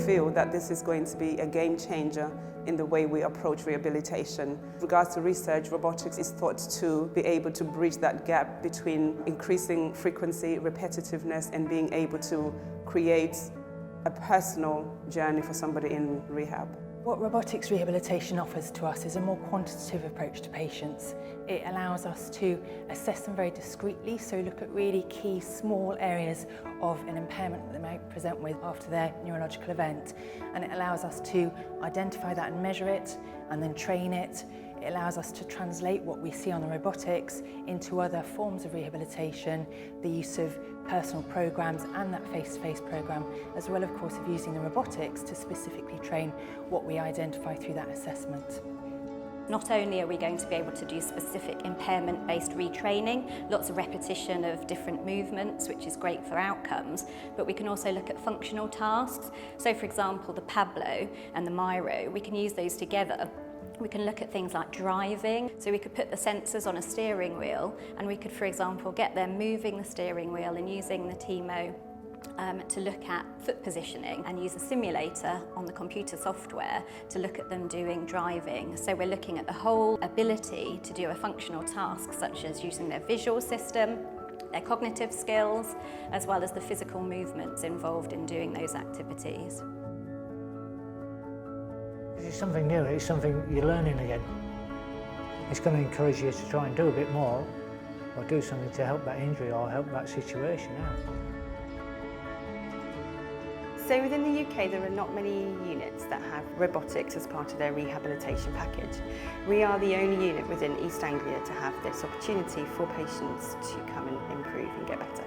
feel that this is going to be a game changer in the way we approach rehabilitation. With regards to research, robotics is thought to be able to bridge that gap between increasing frequency, repetitiveness, and being able to create a personal journey for somebody in rehab. What robotics rehabilitation offers to us is a more quantitative approach to patients. It allows us to assess them very discreetly, so look at really key small areas of an impairment that they might present with after their neurological event. And it allows us to identify that and measure it and then train it. It allows us to translate what we see on the robotics into other forms of rehabilitation, the use of personal programs and that face-to-face program, as well of course of using the robotics to specifically train what we identify through that assessment. Not only are we going to be able to do specific impairment-based retraining, lots of repetition of different movements, which is great for outcomes, but we can also look at functional tasks. So for example, the Pablo and the Miro, we can use those together. We can look at things like driving, so we could put the sensors on a steering wheel and we could, for example, get them moving the steering wheel and using the TMO to look at foot positioning and use a simulator on the computer software to look at them doing driving. So we're looking at the whole ability to do a functional task, such as using their visual system, their cognitive skills, as well as the physical movements involved in doing those activities. It's something new, it's something you're learning again. It's going to encourage you to try and do a bit more or do something to help that injury or help that situation out. So within the UK there are not many units that have robotics as part of their rehabilitation package. We are the only unit within East Anglia to have this opportunity for patients to come and improve and get better.